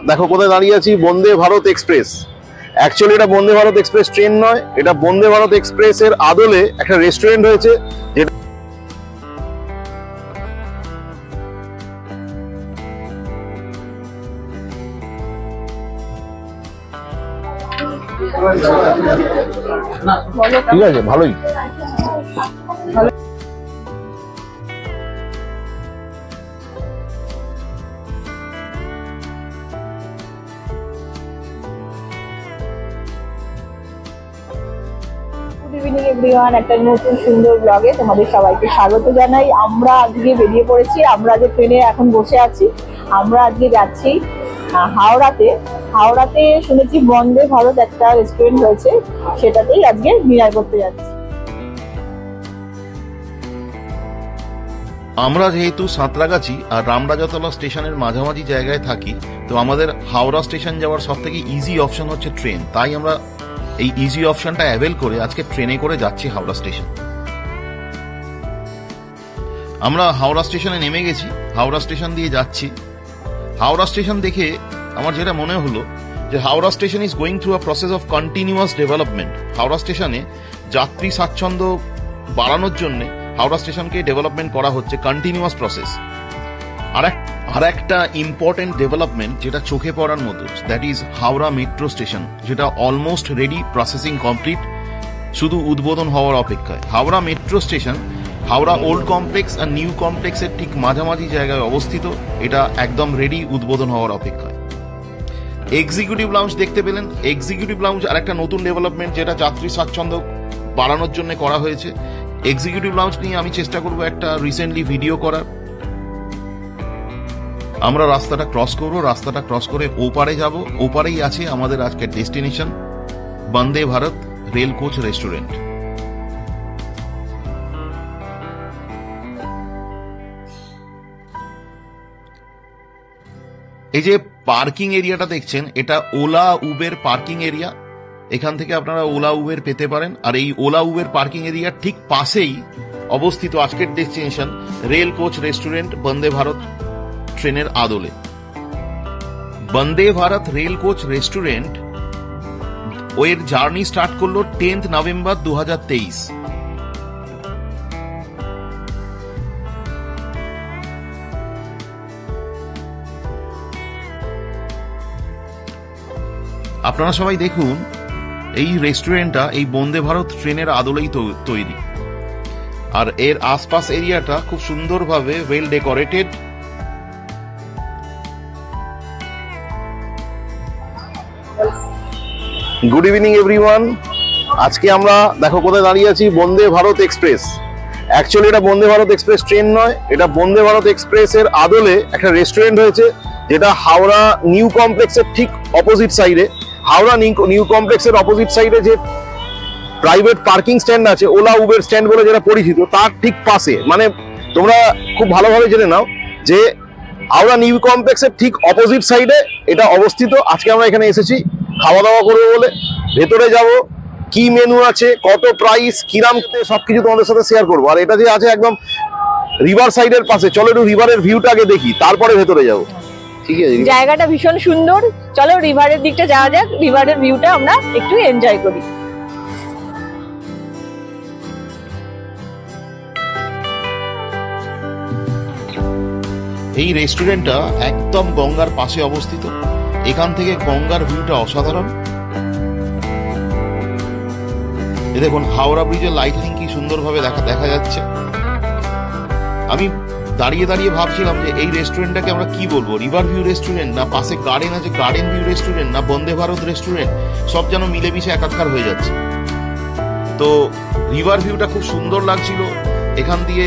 দেখো কোথায় দাঁড়িয়ে আছি, বন্দে ভারত এক্সপ্রেস। অ্যাকচুয়ালি এটা বন্দে ভারত এক্সপ্রেস ট্রেন নয়, এটা বন্দে ভারত এক্সপ্রেস এর আদলে একটা রেস্টুরেন্ট হয়েছে যেটা ঠিক আছে, ভালোই। একটা নতুন সুন্দর ব্লগে তোমাদের সবাইকে স্বাগত জানাই। আমরা আজকে বেরিয়ে পড়েছি, আমরা যে ট্রেনে এখন বসে আছি, আমরা আজকে যাচ্ছি হাওড়াতে শুনেছি বন্দে ভারত একটা রেস্টুরেন্ট হয়েছে, সেটাতেই আজকে ডিনার করতে যাচ্ছি। আমরা যেহেতু সাঁতরাগাছি আর রামরাজাতলা স্টেশনের মাঝামাঝি জায়গায় থাকি, তো আমাদের হাওড়া স্টেশন যাওয়ার সব থেকে ইজি অপশন হচ্ছে ট্রেন। তাই আমরা এই ইজি অপশনটা অ্যাভেল করে আজকে ট্রেনে করে যাচ্ছি হাওড়া স্টেশন। আমরা হাওড়া স্টেশনে নেমে গেছি, হাওড়া স্টেশন দিয়ে যাচ্ছি। হাওড়া স্টেশন দেখে আমার যেটা মনে হলো যে Howrah station is going through a process of continuous development. Howrah স্টেশনে যাত্রী স্বাচ্ছন্দ্য বাড়ানোর জন্য হাওড়া স্টেশনকে ডেভেলপমেন্ট করা হচ্ছে, কন্টিনিউয়াস প্রসেস। আর একটা ইম্পর্টেন্ট ডেভেলপমেন্ট যেটা চোখে পড়ার মতো, that is Howrah metro station, যেটা অলমোস্ট রেডি, প্রসেসিং কমপ্লিট, শুধু উদ্বোধন হওয়ার অপেক্ষায়। Howrah metro station Howrah old complex আর নিউ কমপ্লেক্সের ঠিক মাঝামাঝি জায়গায় অবস্থিত। এটা একদম রেডি, উদ্বোধন হওয়ার অপেক্ষায়। এক্সিকিউটিভ লাউঞ্জ দেখতে পেলেন। এক্সিকিউটিভ লাউঞ্জ আর একটা নতুন ডেভেলপমেন্ট যেটা যাত্রী স্বাচ্ছন্দ্য বাড়ানোর জন্য করা হয়েছে। এক্সিকিউটিভ লাউঞ্জ নিয়ে আমি চেষ্টা করবো একটা রিসেন্টলি ভিডিও করার। আমরা রাস্তাটা ক্রস করবো, রাস্তাটা ক্রস করে ওপারে যাব। ওপারেই আছে আমাদের আজকের destination, Vande Bharat rail coach restaurant. এই যে পার্কিং এরিয়াটা দেখছেন, এটা ওলা উবের পার্কিং এরিয়া। এখান থেকে আপনারা ওলা উবের পেতে পারেন। আর এই ওলা উবের পার্কিং এরিয়ার ঠিক পাশেই অবস্থিত আজকের destination rail coach restaurant, Vande Bharat ট্রেনের আদলে। Vande Bharat rail coach restaurant ওর জার্নি স্টার্ট করলো 10 নভেম্বর 2023। আপনারা সবাই দেখুন, এই রেস্টুরেন্টটা এই বন্দে ভারত ট্রেনের আদলেই তৈরি। আর এর আশপাশ এরিয়াটা খুব সুন্দরভাবে well decorated. Good evening everyone. আজকে আমরা দেখো কোথায় দাঁড়িয়ে আছি, বন্দে ভারত এক্সপ্রেস। অ্যাকচুয়ালি এটা বন্দে ভারত এক্সপ্রেস ট্রেন নয়, এটা বন্দে ভারত এক্সপ্রেস এর আদলে একটা রেস্টুরেন্ট হয়েছে যেটা হাওড়া নিউ কমপ্লেক্সের ঠিক অপোজিট সাইডে। হাওড়া নিউ কমপ্লেক্সের অপোজিট সাইডে যে প্রাইভেট পার্কিং স্ট্যান্ড আছে, ওলা উবের স্ট্যান্ড বলে যেটা পরিচিত, তার ঠিক পাশে, মানে তোমরা খুব ভালোভাবে জেনে নাও যে হাওড়া নিউ কমপ্লেক্সের ঠিক অপোজিট সাইডে এটা অবস্থিত। আজকে আমরা এখানে এসেছি খাওয়া দাওয়া করবো বলে। ভেতরে যাব, কি মেনু আছে, কত প্রাইস, কিরাম, সবকিছু তোমাদের সাথে শেয়ার করবো। আর এটা যে আছে একদম রিভার সাইডের পাশে, চলো একটু রিভারের ভিউটা আগে দেখি, তারপরে ভেতরে যাবো। ঠিক আছে, জায়গাটা ভীষণ সুন্দর, চলো রিভারের দিকটা যাওয়া যাক, রিভারের ভিউটা আমরা একটু এনজয় করি। এই রেস্টুরেন্টটা একদম গঙ্গার পাশে অবস্থিত। এখান থেকে গঙ্গার ভিউটা অসাধারণ। দেখুন হাওড়া ব্রিজের লাইটিং কি সুন্দরভাবে দেখা যাচ্ছে। আমি দাঁড়িয়ে দাঁড়িয়ে ভাবছিলাম যে এই রেস্টুরেন্টটাকে আমরা কি বলবো, রিভার ভিউ রেস্টুরেন্ট, না পাশে গার্ডেন আছে গার্ডেন ভিউ রেস্টুরেন্ট, না বন্দে ভারত রেস্টুরেন্ট, সব যেন মিলেমিশে একাকার হয়ে যাচ্ছে। তো রিভার ভিউটা খুব সুন্দর লাগছিল। এখান দিয়ে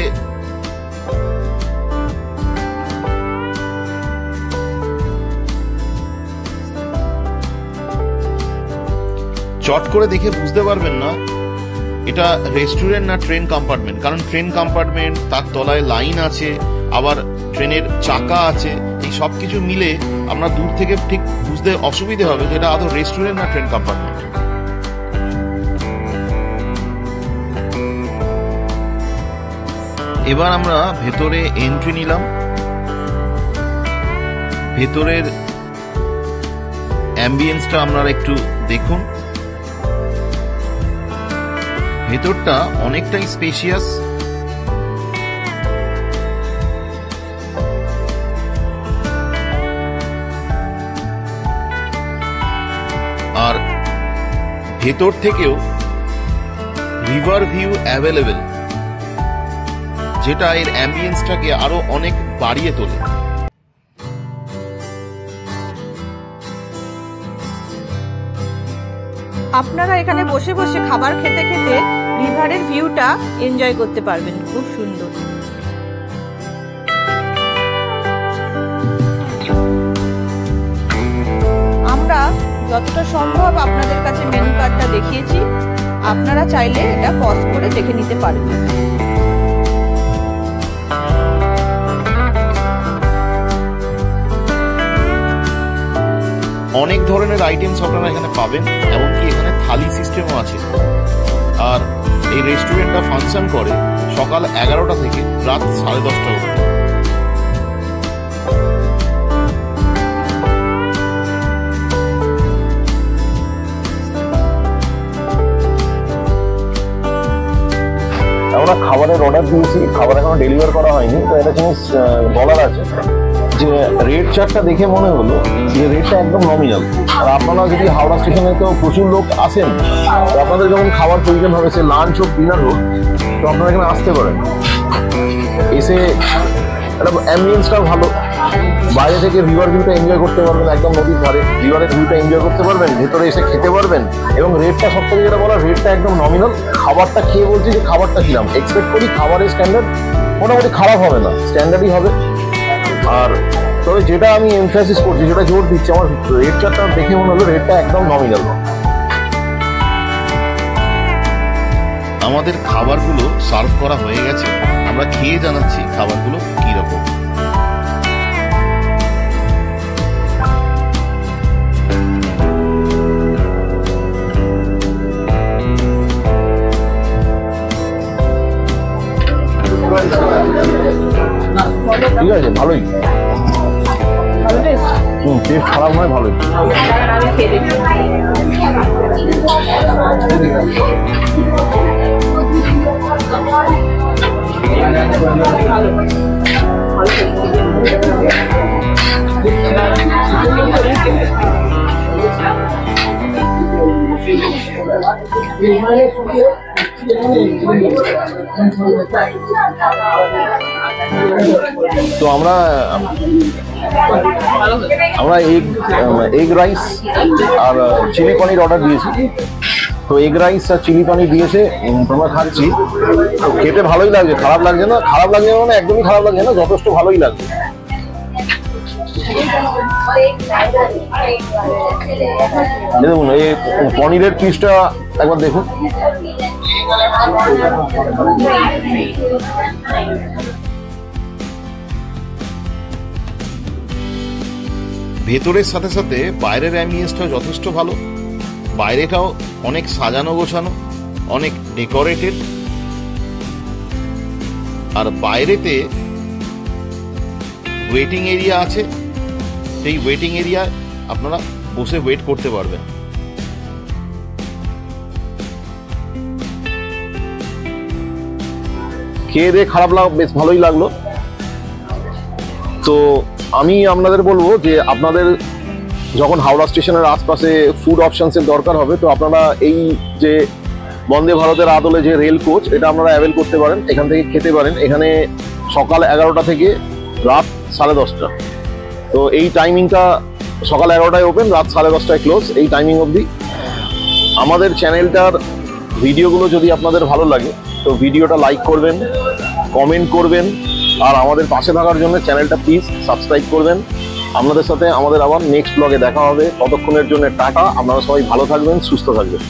চট করে দেখে বুঝতে পারবেন না এটা রেস্টুরেন্ট না ট্রেন কম্পার্টমেন্ট, কারণ ট্রেন কম্পার্টমেন্ট, তার তলায় লাইন আছে, আবার ট্রেনের চাকা আছে, এই সব কিছু মিলে আমরা দূর থেকে ঠিক বুঝতে অসুবিধে হবে যেটা আদৌ রেস্টুরেন্ট না ট্রেন কম্পার্টমেন্ট। এবার আমরা ভেতরে এন্ট্রি নিলাম। ভেতরের অ্যাম্বিয়েন্সটা আপনারা একটু দেখুন। ভেতরটা অনেকটাই স্পেশিয়াস, আর ভেতর থেকেও রিভার ভিউ অ্যাভেলেবেল, যেটা এর অ্যাম্বিয়েন্সটাকে আরো অনেক বাড়িয়ে তোলে। আপনারা এখানে বসে বসে খাবার খেতে খেতে রিভারের ভিউটা এনজয় করতে পারবেন, খুব সুন্দর। আমরা যতটা সম্ভব আপনাদের কাছে মেনু কার্ডটা দেখিয়েছি, আপনারা চাইলে এটা পজ করে দেখে নিতে পারবেন। অনেক ধরনের আইটেমস আপনারা এখানে পাবেন, এমনকি এখানে থালি সিস্টেমও আছে। আর এই রেস্টুরেন্টটা ফাংশন করে সকাল 11টা থেকে রাত 10:30 অবধি। আমরা খাবারের অর্ডার দিয়েছি, খাবার এখনো ডেলিভার করা হয়নি। তো একটা জিনিস বলার আছে যে রেট চার্টটা দেখে মনে হলো যে রেটটা একদম নমিনাল। আর আপনারা যদি হাওড়া স্টেশনে তো প্রচুর লোক আসেন, তো আপনাদের যখন খাবার প্রয়োজন হবে, সে লাঞ্চ হোক ডিনার হোক, তো আপনারা এখানে আসতে পারেন। এসে একটা অ্যাম্বিয়েন্সটাও ভালো, বাইরে থেকে রিভার ভিউটা এনজয় করতে পারবেন, একদম নদীর ধারে রিভারের ভিউটা এনজয় করতে পারবেন, ভেতরে এসে খেতে পারবেন। এবং রেটটা সব থেকে যেটা বলা, রেটটা একদম নমিনাল। খাবারটা খেয়ে বলছি যে খাবারটা খিলাম, এক্সপেক্ট করি খাবারের স্ট্যান্ডার্ড মোটামুটি খারাপ হবে না, স্ট্যান্ডার্ডই হবে। আর তবে যেটা আমি এমফাসিস করছি, যেটা জোর দিচ্ছি, আমার রেট চার্টটা দেখে মনে হলো রেটটা একদম নমিনাল। আমাদের খাবারগুলো সার্ভ করা হয়ে গেছে, আমরা খেয়ে জানাচ্ছি খাবারগুলো কিরকম। ঠিক আছে, ভালোই, টেস্ট খারাপ নয়, ভালোই। তো আমরা এগ রাইস আর চিলি পনির অর্ডার দিয়েছি। তো এগ রাইস আর চিলি পনির দিয়েছে, তোমরা খাচ্ছি। তো খেতে ভালোই লাগছে, খারাপ লাগছে না। খারাপ লাগছে মানে একদমই খারাপ লাগছে না, যথেষ্ট ভালোই লাগছে। দেখুন এই পনিরের পিসটা একবার দেখুন। ভেতরের সাথে সাথে বাইরের অ্যাম্বিয়েন্সটাও যথেষ্ট ভালো। বাইরেটাও অনেক সাজানো গোছানো, অনেক ডেকোরেটেড। আর বাইরেতে ওয়েটিং এরিয়া আছে, সেই ওয়েটিং এরিয়ায় আপনারা বসে ওয়েট করতে পারবেন। খেয়ে দিয়ে খারাপ বেশ ভালোই লাগলো। তো আমি আপনাদের বলবো যে আপনাদের যখন হাওড়া স্টেশনের আশপাশে ফুড অপশনসের দরকার হবে, তো আপনারা এই যে বন্দে ভারতের আদলে যে রেল কোচ, এটা আপনারা অ্যাভেল করতে পারেন, এখান থেকে খেতে পারেন। এখানে সকাল 11টা থেকে রাত 10:30। তো এই টাইমিংটা সকাল 11টায় ওপেন, রাত 10:30টায় ক্লোজ, এই টাইমিং অবধি। আমাদের চ্যানেলটার ভিডিওগুলো যদি আপনাদের ভালো লাগে, তো ভিডিওটা লাইক করবেন, কমেন্ট করবেন, আর আমাদের পাশে থাকার জন্য চ্যানেলটা প্লিজ সাবস্ক্রাইব করবেন। আপনাদের সাথে আমাদের আবার নেক্সট ব্লগে দেখা হবে। ততক্ষণের জন্য টাটা। আপনারা সবাই ভালো থাকবেন, সুস্থ থাকবেন।